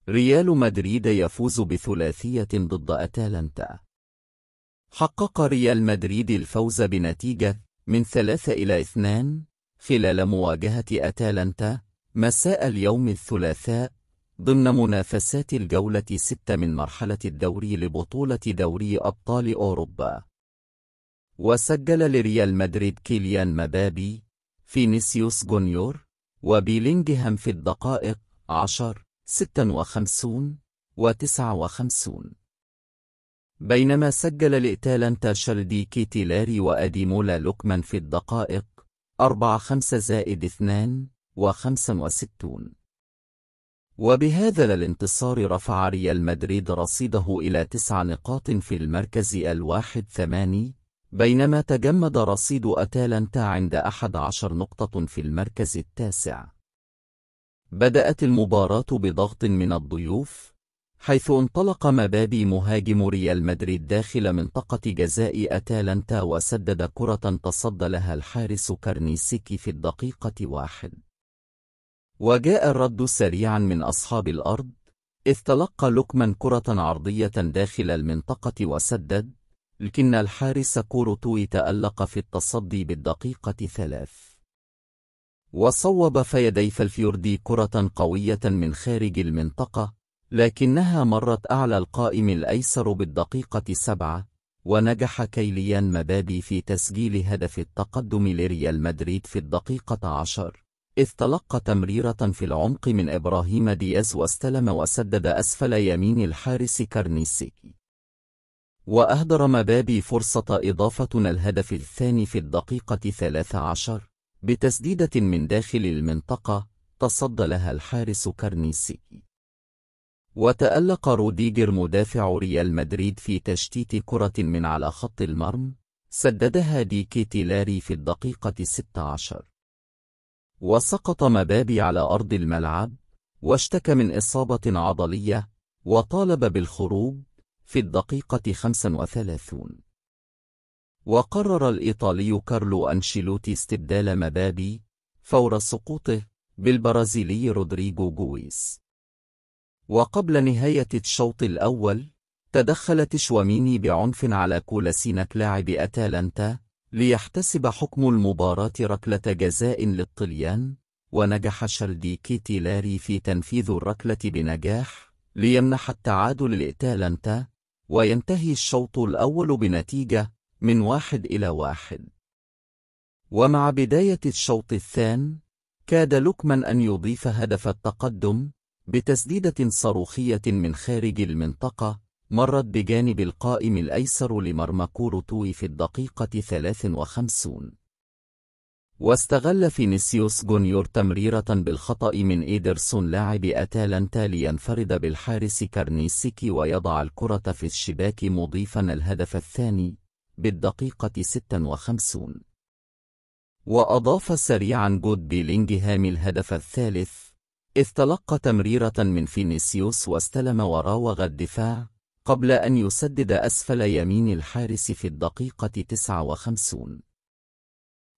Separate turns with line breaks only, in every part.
ريال مدريد يفوز بثلاثية ضد أتالانتا. حقق ريال مدريد الفوز بنتيجة من 3-2 خلال مواجهة أتالانتا مساء اليوم الثلاثاء ضمن منافسات الجولة 6 من مرحلة الدوري لبطولة دوري أبطال أوروبا. وسجل لريال مدريد كيليان مبابي، فينيسيوس جونيور، وبيلينغهام في الدقائق 10، 56 و59، بينما سجل لأتالانتا شلدي كيتيلاري وأديمولا لوكمان في الدقائق 4، 5+2 و65. وبهذا الانتصار رفع ريال مدريد رصيده إلى 9 نقاط في المركز ال81، بينما تجمد رصيد أتالانتا عند 11 نقطة في المركز التاسع. بدأت المباراة بضغط من الضيوف، حيث انطلق مبابي مهاجم ريال مدريد داخل منطقة جزاء أتالانتا وسدد كرة تصدى لها الحارس كارنيسيكي في الدقيقة 1. وجاء الرد سريعا من أصحاب الأرض، إذ تلقى لوكمان كرة عرضية داخل المنطقة وسدد، لكن الحارس كورتوي تألق في التصدي بالدقيقة 3. وصوب فيدي فالفيوردي كرة قوية من خارج المنطقة، لكنها مرت أعلى القائم الأيسر بالدقيقة 7، ونجح كيليان مبابي في تسجيل هدف التقدم لريال مدريد في الدقيقة 10، إذ تلقى تمريرة في العمق من إبراهيم دياز واستلم وسدد أسفل يمين الحارس كارنيسيكي. وأهدر مبابي فرصة إضافتنا الهدف الثاني في الدقيقة 13 بتسديدة من داخل المنطقة تصدى لها الحارس كارنيسيكي. وتألق روديجر مدافع ريال مدريد في تشتيت كرة من على خط المرمى سددها دي كيتيلاري في الدقيقة 16. وسقط مبابي على أرض الملعب واشتكى من إصابة عضلية وطالب بالخروج في الدقيقة 35. وقرر الإيطالي كارلو أنشيلوتي استبدال مبابي فور سقوطه بالبرازيلي رودريغو جويز. وقبل نهاية الشوط الأول تدخل تشواميني بعنف على كولاسيناك لاعب أتالانتا ليحتسب حكم المباراة ركلة جزاء للطليان، ونجح شلدي كيتيلاري في تنفيذ الركلة بنجاح ليمنح التعادل لأتالانتا، وينتهي الشوط الأول بنتيجة من 1-1. ومع بداية الشوط الثاني كاد لوكمان أن يضيف هدف التقدم بتسديدة صاروخية من خارج المنطقة مرت بجانب القائم الأيسر لمرمى كورتوي في الدقيقة 53. واستغل فينيسيوس جونيور تمريرة بالخطأ من إيدرسون لاعب أتالانتا لينفرد بالحارس كارنيسيكي ويضع الكرة في الشباك مضيفا الهدف الثاني بالدقيقة 56. وأضاف سريعا جود بيلينغهام الهدف الثالث، إذ تلقى تمريرة من فينيسيوس واستلم وراوغ الدفاع قبل أن يسدد أسفل يمين الحارس في الدقيقة 59.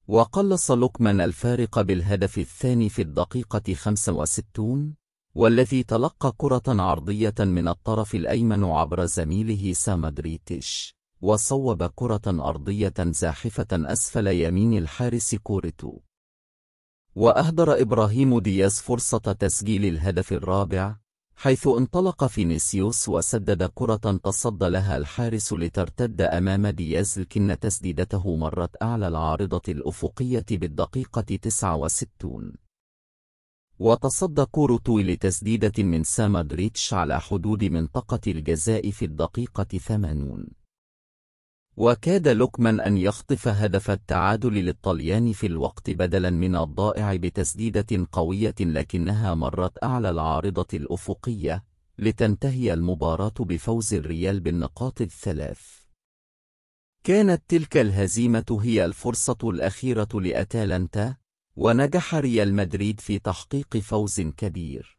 وقلص لوكمان الفارق بالهدف الثاني في الدقيقة 65، والذي تلقى كرة عرضية من الطرف الأيمن عبر زميله سامادريتش، وصوب كرة أرضية زاحفة أسفل يمين الحارس كورتو. وأهدر إبراهيم دياز فرصة تسجيل الهدف الرابع، حيث انطلق فينيسيوس وسدد كرة تصدى لها الحارس لترتد أمام دياز، لكن تسديدته مرت أعلى العارضة الأفقية بالدقيقة 69. وتصدى كورتو لتسديدة من سامادريتش على حدود منطقة الجزاء في الدقيقة 80. وكاد لوكمان أن يخطف هدف التعادل للطليان في الوقت بدلا من الضائع بتسديدة قوية، لكنها مرت أعلى العارضة الأفقية لتنتهي المباراة بفوز الريال بالنقاط ال3. كانت تلك الهزيمة هي الفرصة الأخيرة لأتالانتا، ونجح ريال مدريد في تحقيق فوز كبير.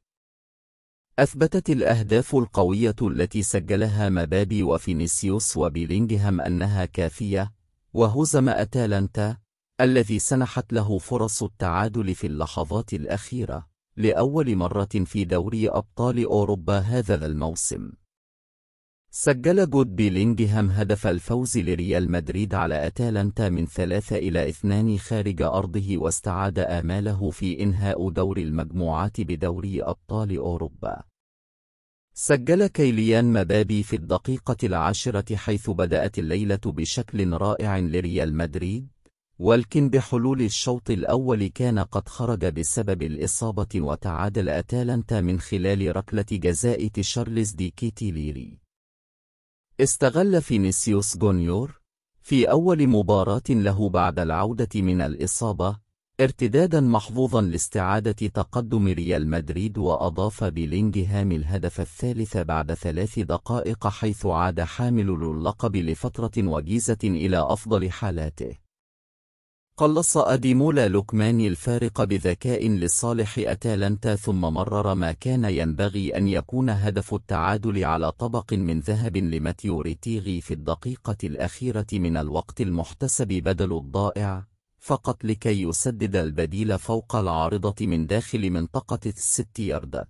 أثبتت الأهداف القوية التي سجلها مبابي وفينيسيوس وبيلينغهام أنها كافية، وهزم أتالانتا الذي سنحت له فرص التعادل في اللحظات الأخيرة، لأول مرة في دوري أبطال أوروبا هذا الموسم. سجل جود بيلينغهام هدف الفوز لريال مدريد على أتالانتا من 3-2 خارج أرضه، واستعاد آماله في إنهاء دور المجموعات بدوري أبطال أوروبا. سجل كيليان مبابي في الدقيقة 10 حيث بدأت الليلة بشكل رائع لريال مدريد، ولكن بحلول الشوط الأول كان قد خرج بسبب الإصابة، وتعادل أتالانتا من خلال ركلة جزاء تشارلز دي كيتيليري. استغل فينيسيوس جونيور في أول مباراة له بعد العودة من الإصابة ارتدادا محظوظا لاستعادة تقدم ريال مدريد، وأضاف بيلينغهام الهدف الثالث بعد 3 دقائق حيث عاد حامل اللقب لفترة وجيزة إلى أفضل حالاته. قلص أديمولا لوكمان الفارق بذكاء لصالح أتالانتا، ثم مرر ما كان ينبغي أن يكون هدف التعادل على طبق من ذهب لماتيو ريتيغي في الدقيقة الأخيرة من الوقت المحتسب بدل الضائع فقط لكي يسدد البديل فوق العارضة من داخل منطقة ال6 ياردة.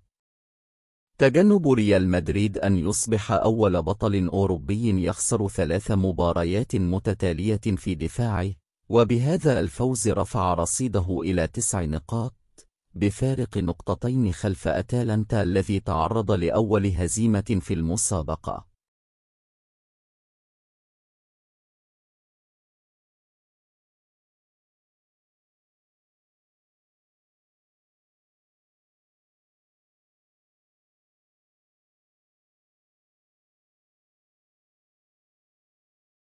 تجنب ريال مدريد أن يصبح أول بطل أوروبي يخسر 3 مباريات متتالية في دفاعه، وبهذا الفوز رفع رصيده إلى 9 نقاط بفارق نقطتين خلف أتالانتا الذي تعرض لأول هزيمة في المسابقة.